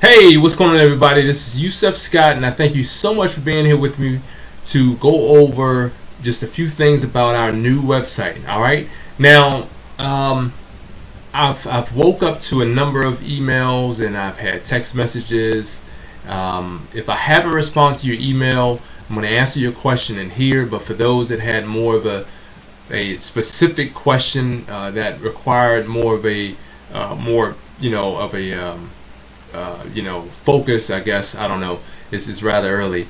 Hey, what's going on, everybody? This is Yusef Scott, and I thank you so much for being here with me to go over just a few things about our new website. All right, now I've woke up to a number of emails and I've had text messages. If I haven't responded to your email, I'm going to answer your question in here. But for those that had more of a specific question that required more of a focus, I guess. I don't know. This is rather early.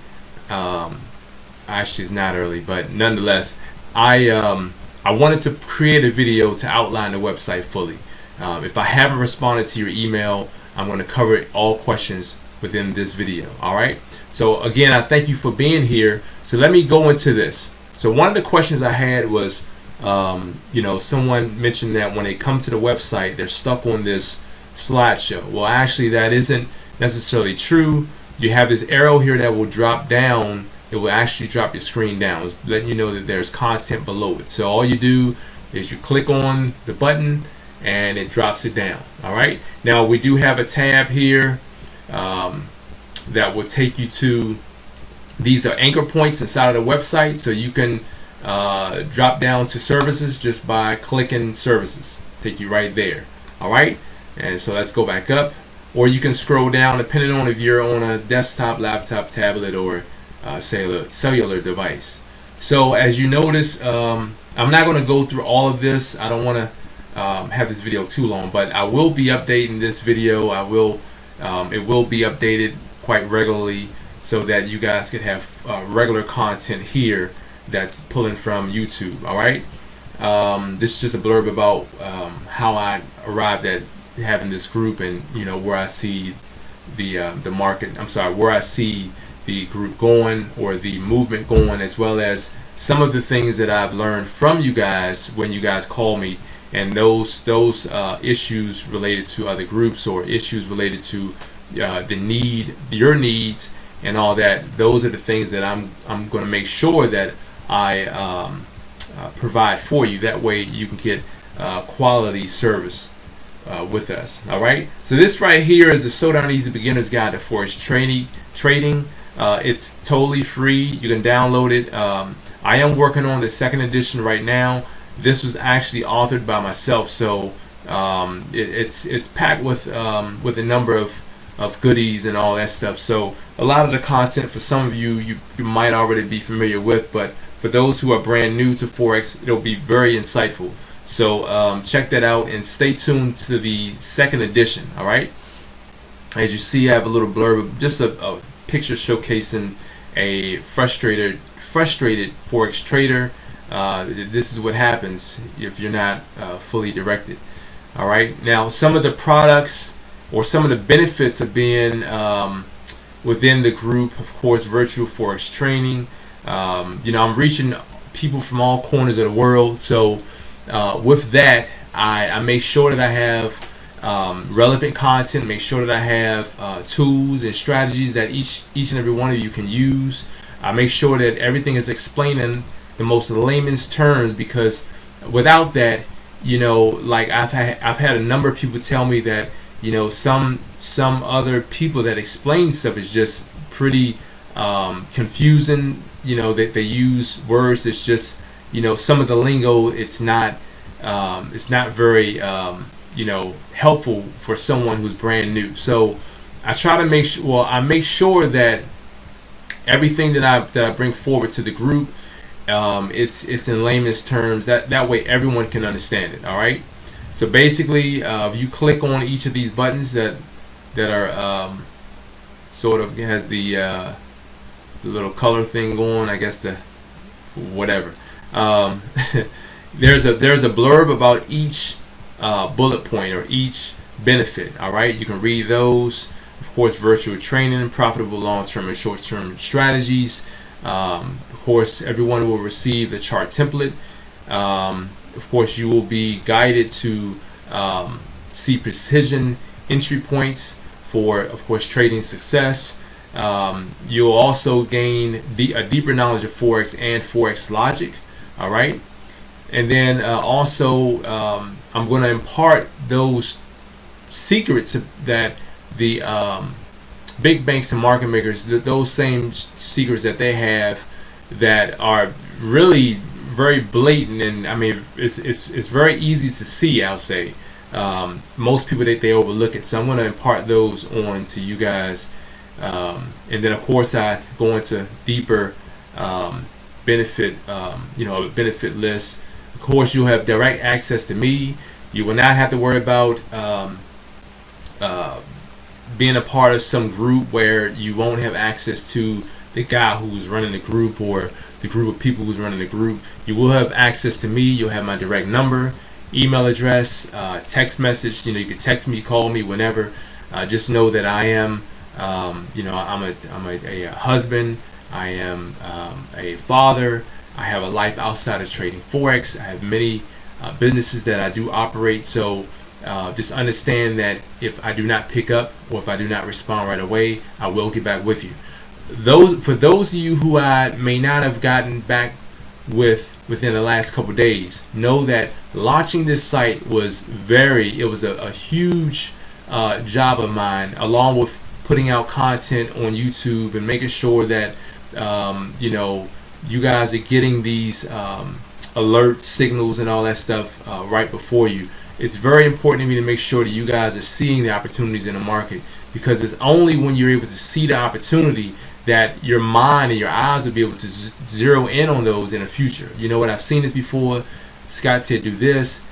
Actually, it's not early, but nonetheless, I wanted to create a video to outline the website fully. If I haven't responded to your email, I'm going to cover all questions within this video. All right. So again, I thank you for being here. So let me go into this. So one of the questions I had was, someone mentioned that when they come to the website, they're stuck on this slideshow. Well, actually, that isn't necessarily true. You have this arrow here that will drop down. It will actually drop your screen down. It's letting you know that there's content below it. So all you do is you click on the button and it drops it down. All right. Now we do have a tab here that will take you to. These are anchor points inside of the website, so you can drop down to services just by clicking services. Take you right there. All right. And so let's go back up, or you can scroll down depending on if you're on a desktop, laptop, tablet, or cellular device. So as you notice, I'm not going to go through all of this. I don't want to have this video too long, but I will be updating this video. It will be updated quite regularly so that you guys can have regular content here that's pulling from YouTube. All right. This is just a blurb about how I arrived at having this group, and where I see the market. I'm sorry, where I see the group going, or the movement going, as well as some of the things that I've learned from you guys when you guys call me, and those issues related to other groups, or issues related to your needs and all that. Those are the things that I'm going to make sure that I provide for you. That way you can get quality service with us. All right. So this right here is the So Darn Easy Beginner's Guide to Forex Trading. It's totally free. You can download it. I am working on the second edition right now. This was actually authored by myself, so it's packed with a number of goodies and all that stuff. So a lot of the content for some of you might already be familiar with, but for those who are brand new to Forex, it'll be very insightful. So check that out and stay tuned to the second edition. All right. As you see, I have a little blurb, just a picture showcasing a frustrated Forex trader. This is what happens if you're not fully directed. All right. Now, some of the products or some of the benefits of being within the group, of course, virtual Forex training. I'm reaching people from all corners of the world. So with that, I make sure that I have relevant content, make sure that I have tools and strategies that each and every one of you can use. I make sure that everything is explained in the most layman's terms, because without that, like I've had a number of people tell me that some other people that explain stuff is just pretty confusing. That they use words. It's just some of the lingo. It's not very helpful for someone who's brand new. So I try to make sure. Well, I make sure that everything that I bring forward to the group, it's in layman's terms. That way everyone can understand it. All right. So basically, if you click on each of these buttons that are sort of has the little color thing going, I guess, the whatever. There's a blurb about each bullet point or each benefit. All right, you can read those. Of course, virtual training, profitable long-term and short-term strategies. Of course, everyone will receive the chart template. Of course, you will be guided to see precision entry points for, of course, trading success. You'll also gain a deeper knowledge of Forex and Forex logic. All right. And then also I'm going to impart those secrets that the big banks and market makers, those same secrets that they have that are really very blatant, and I mean it's very easy to see, I'll say. Most people they overlook it, so I'm going to impart those on to you guys, and then of course I go into deeper benefit, benefit lists. Of course, you'll have direct access to me. You will not have to worry about being a part of some group where you won't have access to the guy who's running the group or the group of people who's running the group. You will have access to me. You'll have my direct number, email address, text message. You can text me, call me whenever. Just know that I am, I'm a husband. I am a father. I have a life outside of trading Forex. I have many businesses that I do operate. So just understand that if I do not pick up or if I do not respond right away, I will get back with you. For those of you who I may not have gotten back within the last couple days, know that launching this site was a huge job of mine, along with putting out content on YouTube and making sure that you guys are getting these alert signals and all that stuff right before you. It's very important to me to make sure that you guys are seeing the opportunities in the market, because it's only when you're able to see the opportunity that your mind and your eyes will be able to zero in on those in the future. You know what, I've seen this before. Scott said do this.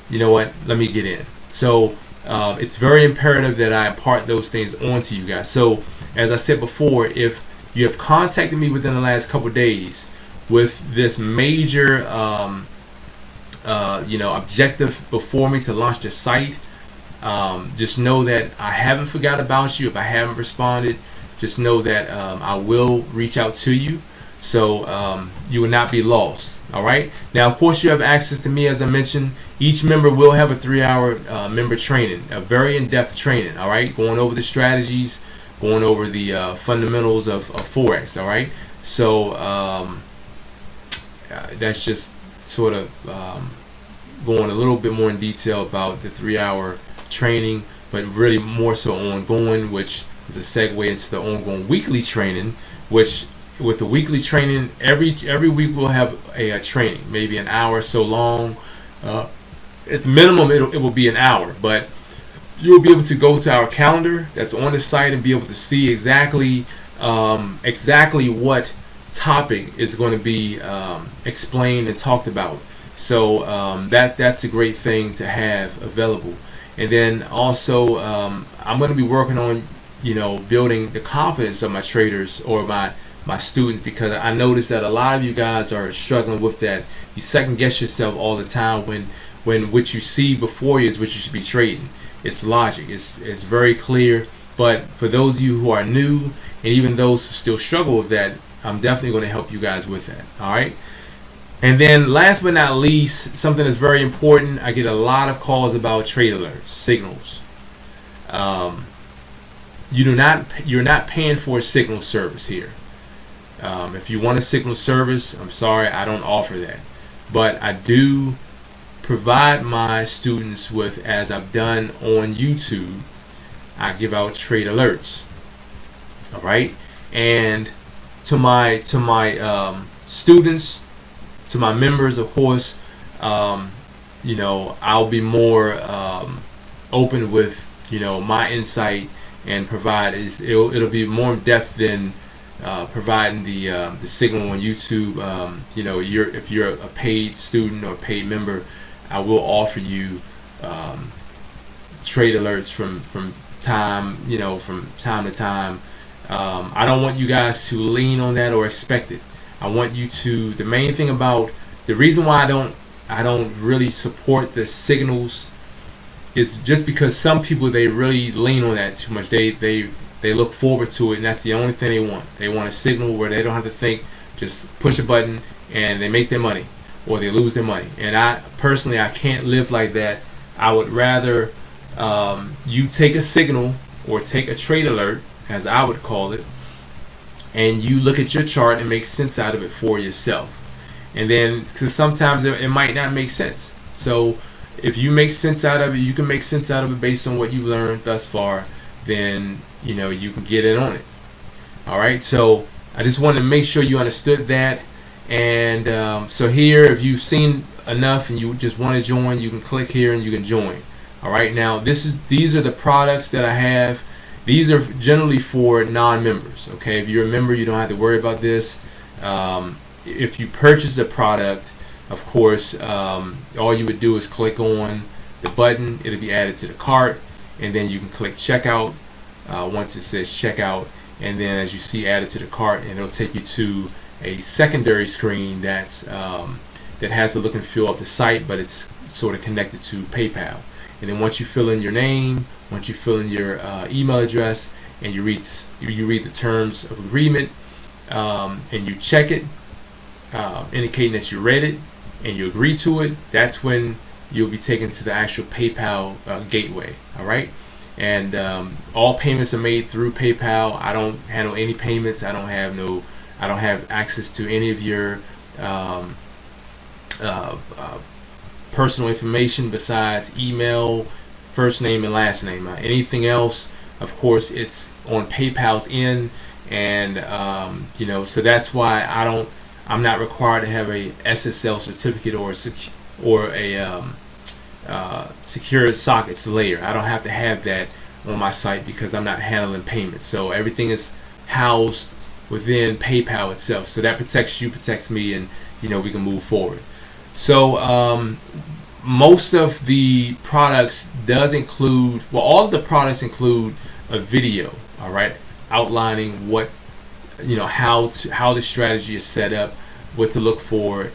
You know what, let me get in. So it's very imperative that I impart those things onto you guys. So as I said before, if you have contacted me within the last couple of days with this major objective before me to launch the site, just know that I haven't forgot about you. If I haven't responded, just know that I will reach out to you, so you will not be lost. All right. Now, of course, you have access to me, as I mentioned. Each member will have a 3-hour member training, a very in-depth training. All right, going over the strategies, going over the fundamentals of Forex. All right. So that's just sort of going a little bit more in detail about the 3-hour training, but really more so ongoing, which is a segue into the ongoing weekly training, which with the weekly training, every week we'll have a training, maybe an hour or so long. At the minimum, it will be an hour, but you'll be able to go to our calendar that's on the site and be able to see exactly what topic is going to be explained and talked about. So that's a great thing to have available. And then also I'm going to be working on building the confidence of my traders or my students, because I notice that a lot of you guys are struggling with that. You second guess yourself all the time when what you see before you is what you should be trading. It's logic. It's very clear. But for those of you who are new, and even those who still struggle with that, I'm definitely going to help you guys with that. All right. And then last but not least, something that's very important, I get a lot of calls about trade alerts, signals. You're not paying for a signal service here. If you want a signal service, I'm sorry, I don't offer that. But I do provide my students with, as I've done on YouTube, I give out trade alerts. All right. And to my students, to my members, of course, I'll be more open with my insight and provide it'll be more in depth than providing the signal on YouTube. If you're a paid student or paid member, I will offer you trade alerts from time to time. I don't want you guys to lean on that or expect it. I want you to. The main thing about the reason why I don't really support the signals is just because some people, they really lean on that too much. They look forward to it, and that's the only thing they want. They want a signal where they don't have to think, just push a button and they make their money or they lose their money. And I personally can't live like that. I would rather you take a signal or take a trade alert, as I would call it, and you look at your chart and make sense out of it for yourself. And then, because sometimes it might not make sense. So if you make sense out of it, you can make sense out of it based on what you've learned thus far, then you can get in on it. All right, so I just wanted to make sure you understood that. And so here, if you've seen enough and you just want to join, you can click here and you can join. All right, now these are the products that I have. These are generally for non-members. Okay, if you're a member, you don't have to worry about this. If you purchase a product, of course, all you would do is click on the button. It'll be added to the cart, and then you can click checkout. Once it says checkout, and then as you see, added to the cart, and it'll take you to a secondary screen that has the look and feel of the site, but it's sort of connected to PayPal. And then once you fill in your name, once you fill in your email address, and you read the terms of agreement, and you check it, indicating that you read it and you agree to it, that's when you'll be taken to the actual PayPal gateway. All right, and all payments are made through PayPal. I don't handle any payments. I don't have access to any of your personal information besides email, first name and last name. Anything else, of course, it's on PayPal's end, and so that's why I'm not required to have a SSL certificate or a secure sockets layer. I don't have to have that on my site because I'm not handling payments. So everything is housed within PayPal itself. So that protects you, protects me, and we can move forward. So most of the products does include, well, all of the products include a video, all right, outlining what how the strategy is set up, what to look for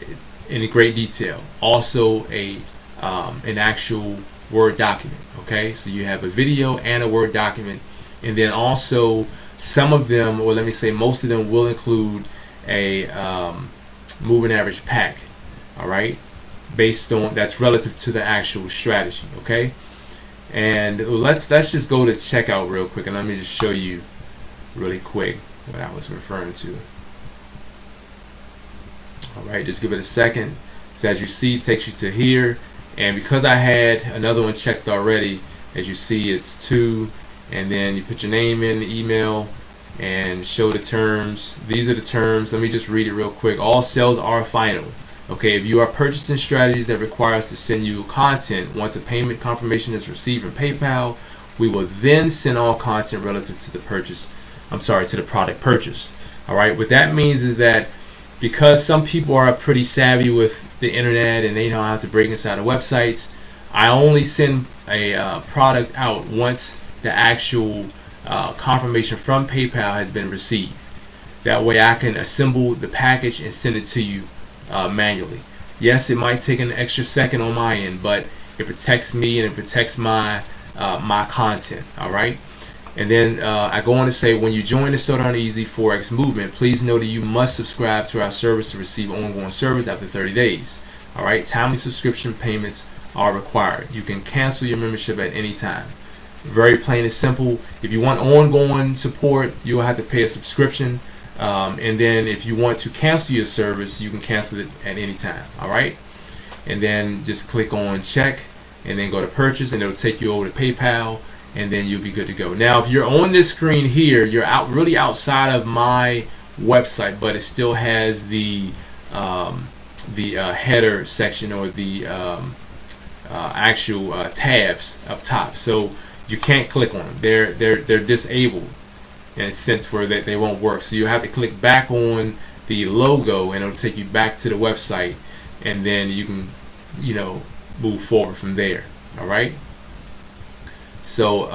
in great detail. Also an actual Word document. Okay, so you have a video and a Word document, and then also some of them, or let me say most of them, will include a moving average pack. All right, based on that's relative to the actual strategy. Okay, and let's just go to checkout real quick, and let me just show you really quick what I was referring to. All right, just give it a second. So as you see, it takes you to here, and because I had another one checked already, as you see, it's 2, and then you put your name in, the email, and show the terms. These are the terms. Let me just read it real quick. All sales are final. Okay, if you are purchasing strategies that require us to send you content once a payment confirmation is received from PayPal, we will then send all content relative to the purchase. To the product purchase. All right, what that means is that because some people are pretty savvy with the internet and they know how to break inside of websites, I only send a product out once the actual confirmation from PayPal has been received. That way I can assemble the package and send it to you manually. Yes, it might take an extra second on my end, but it protects me and it protects my content. All right. And then I go on to say, when you join the So Darn Easy Forex movement, please know that you must subscribe to our service to receive ongoing service after 30 days. All right, timely subscription payments are required. You can cancel your membership at any time. Very plain and simple. If you want ongoing support, you'll have to pay a subscription. And then if you want to cancel your service, you can cancel it at any time. All right, and then just click on check, and then go to purchase, and it'll take you over to PayPal. And then you'll be good to go. Now, if you're on this screen here, you're really outside of my website, but it still has the header section or the actual tabs up top. So you can't click on them. They're disabled in a sense where they won't work. So you have to click back on the logo, and it'll take you back to the website, and then you can move forward from there. All right. So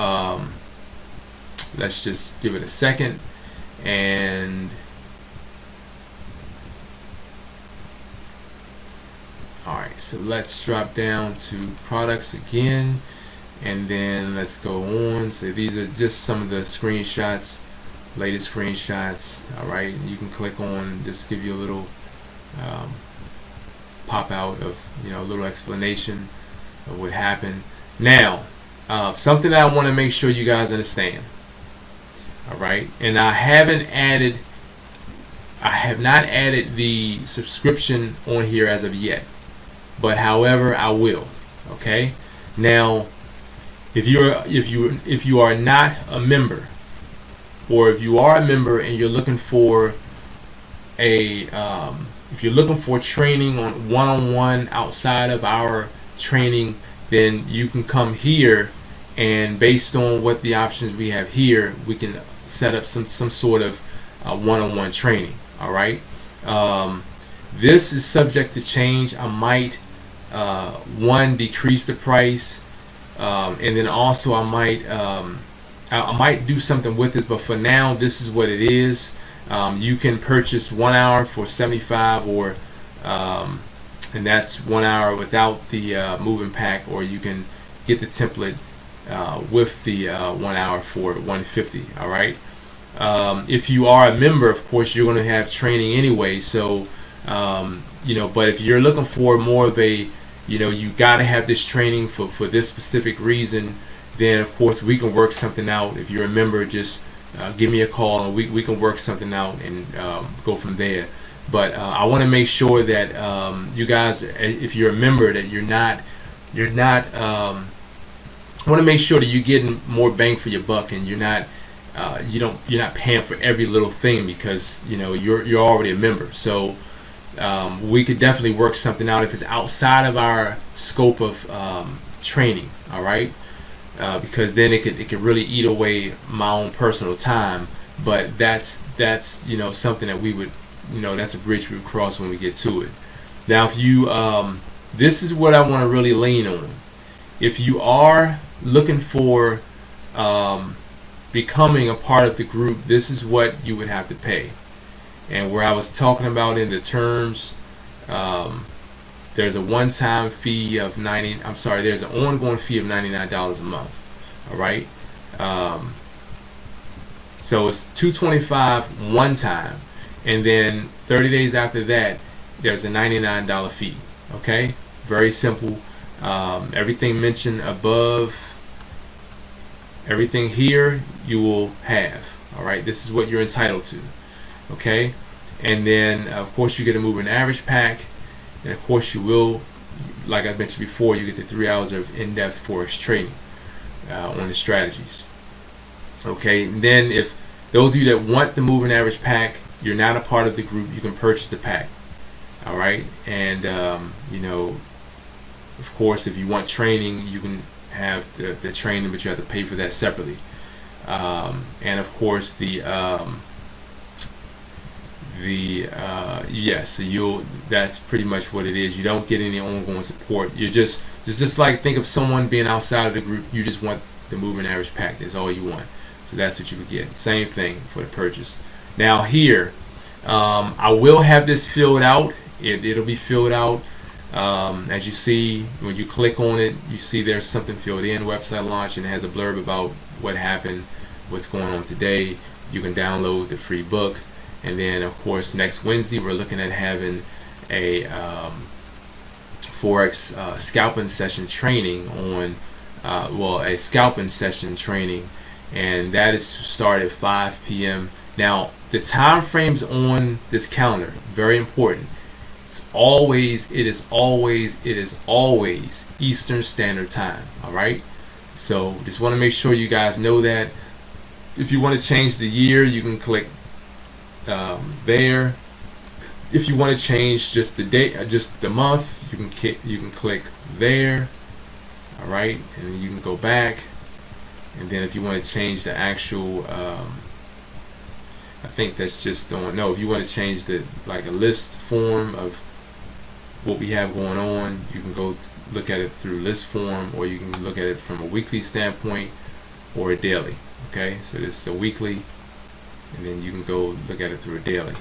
let's just give it a second, and all right, so let's drop down to products again, and then let's go on. So these are just some of the screenshots, latest screenshots. All right, you can click on, just give you a little pop out of a little explanation of what happened. Now, something that I want to make sure you guys understand. All right, and I have not added the subscription on here as of yet, but however I will. Okay, now if you are not a member, or if you are a member and you're looking for a if you're looking for training on one-on-one outside of our training, then you can come here, and based on what the options we have here, we can set up some sort of one-on-one training. All right. This is subject to change. I might decrease the price, and then also I might do something with this, but for now this is what it is. You can purchase 1 hour for $75, or and that's 1 hour without the moving pack, or you can get the template with the 1 hour for $150. All right. If you are a member, of course, you're going to have training anyway. So but if you're looking for more of a, you got to have this training for this specific reason, then of course we can work something out. If you're a member, just give me a call and we can work something out and go from there. But I want to make sure that you guys, if you're a member, that you're not I want to make sure that you're getting more bang for your buck, and you're not paying for every little thing, because you're already a member. So we could definitely work something out if it's outside of our scope of training. All right. Because then it could really eat away my own personal time. But that's something that we would, that's a bridge we would cross when we get to it. Now, if you this is what I want to really lean on. If you are looking for becoming a part of the group, this is what you would have to pay. And where I was talking about in the terms, there's a one-time fee of there's an ongoing fee of $99 a month. All right. So it's $225 one time, and then 30 days after that, there's a $99 fee. Okay. Very simple. Everything mentioned above, everything here you will have. All right. This is what you're entitled to. Okay. And then of course you get a moving average pack. And of course you will, like I mentioned before, you get the 3 hours of in-depth Forex training on the strategies. Okay, and then if those of you that want the moving average pack, you're not a part of the group, you can purchase the pack. All right, and of course, if you want training, you can have the training, but you have to pay for that separately. And of course so that's pretty much what it is. You don't get any ongoing support. You're just like, think of someone being outside of the group. You just want the moving average pack. That's all you want. So that's what you would get. Same thing for the purchase. Now here, I will have this filled out. It'll be filled out. As you see, when you click on it, you see there's something filled in, website launch, and it has a blurb about what happened, what's going on today. You can download the free book. And then, of course, next Wednesday, we're looking at having a Forex scalping session training on, a scalping session training, and that is to start at 5 p.m. Now, the time frames on this calendar, very important. It is always Eastern Standard Time. All right. So just want to make sure you guys know that. If you want to change the year, you can click there. If you want to change just the date, just the month, you can click there. All right, and then you can go back, and then if you want to change the actual I think that's just on, no, if you want to change a list form of what we have going on, you can go look at it through list form, or you can look at it from a weekly standpoint or a daily. Okay, so this is a weekly, and then you can go look at it through a daily.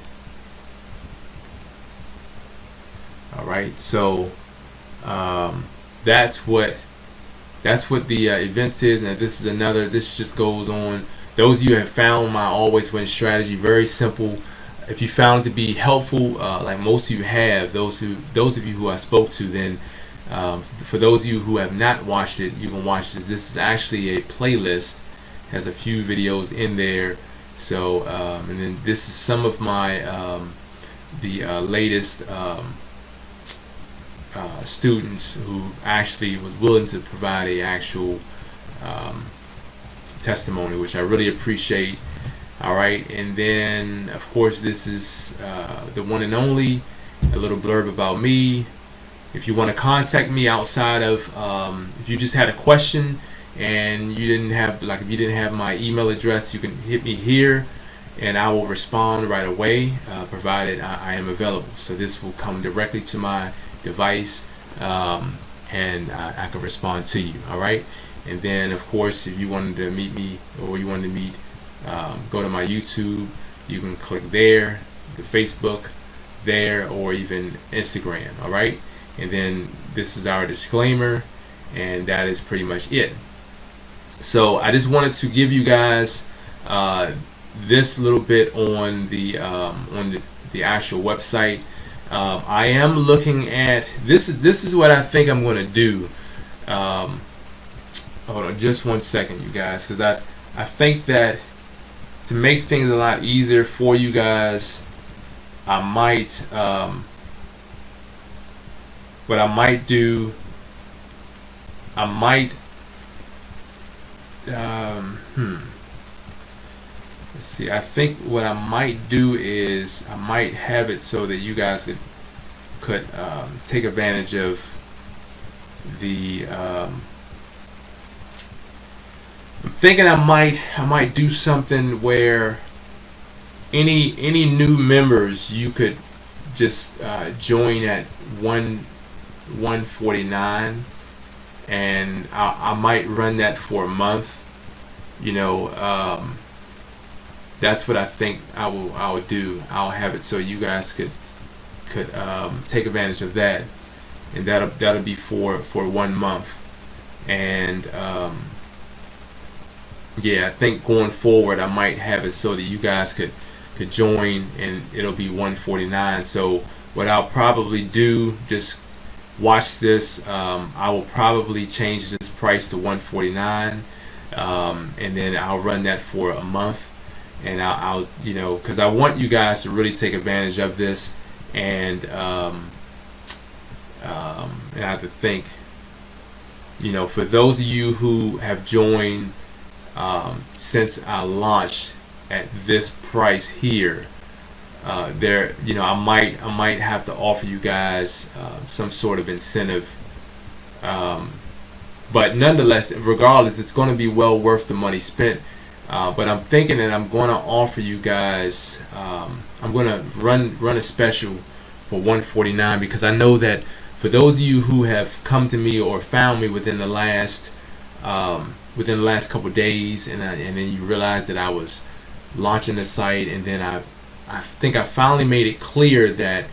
All right, so that's what the events is, and this is another. This just goes on. Those of you who have found my always win strategy, very simple. If you found it to be helpful, like most of you have, those of you who I spoke to, then for those of you who have not watched it, you can watch this. This is actually a playlist, has a few videos in there. So and then this is some of my latest students who actually was willing to provide a actual testimony, which I really appreciate. All right, and then of course this is the one and only, a little blurb about me. If you want to contact me outside of, if you just had a question and you didn't have, like, if you didn't have my email address, you can hit me here and I will respond right away, provided I am available. So this will come directly to my device, and I can respond to you. All right, and then of course if you wanted to meet me, or you wanted to meet, go to my YouTube, you can click there, the Facebook there, or even Instagram. All right, and then this is our disclaimer, and that is pretty much it. So I just wanted to give you guys this little bit on the actual website. I am looking at this is what I think I'm going to do. Hold on just one second, you guys, because I think that to make things a lot easier for you guys, I might what I might do, I might let's see, I think what I might do is I might have it so that you guys could take advantage of the I'm thinking I might do something where any new members, you could just join at 149, and I might run that for a month. You know, that's what I think I will do. I'll have it so you guys could take advantage of that, and that'll be for 1 month. And yeah, I think going forward I might have it so that you guys could join, and it'll be 149. So what I'll probably do, just watch this, I will probably change this price to 149, and then I'll run that for a month, and I'll you know, because I want you guys to really take advantage of this, and I have to think, you know, for those of you who have joined since I launched at this price here, there, you know, I might have to offer you guys some sort of incentive, but nonetheless, regardless, it's going to be well worth the money spent. But I'm thinking that I'm going to offer you guys, I'm going to run a special for 149, because I know that for those of you who have come to me or found me within the last couple of days, and then you realize that I was launching the site, and then I think I finally made it clear that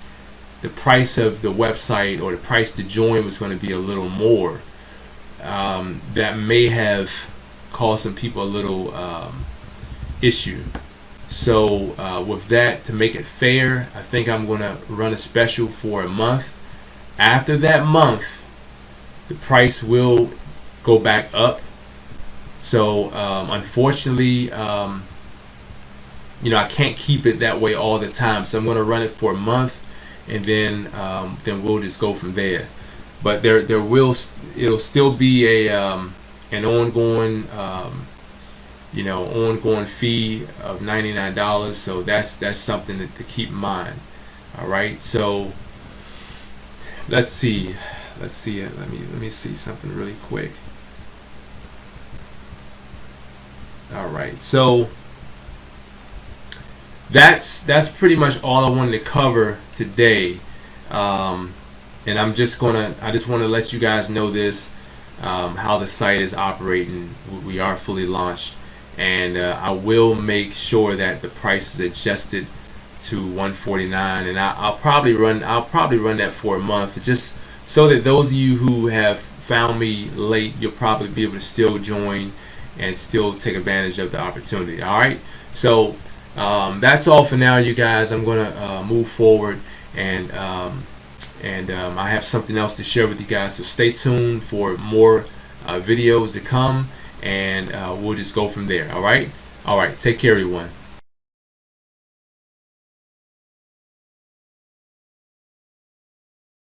the price of the website, or the price to join, was going to be a little more. That may have caused some people a little issue. So with that, to make it fair, I think I'm going to run a special for a month. After that month, the price will go back up. So unfortunately, you know, I can't keep it that way all the time. So I'm going to run it for a month, and then we'll just go from there. But it'll still be an ongoing ongoing fee of $99. So that's something to keep in mind. All right. So let's see. Let me see something really quick. All right. So that's pretty much all I wanted to cover today. And I just want to let you guys know this, how the site is operating. We are fully launched, and I will make sure that the price is adjusted to 149, and I'll probably run that for a month, just so that those of you who have found me late, you'll probably be able to still join and still take advantage of the opportunity. All right, so that's all for now, you guys. I'm gonna move forward, and I have something else to share with you guys, so stay tuned for more videos to come, and we'll just go from there. All right, take care, everyone.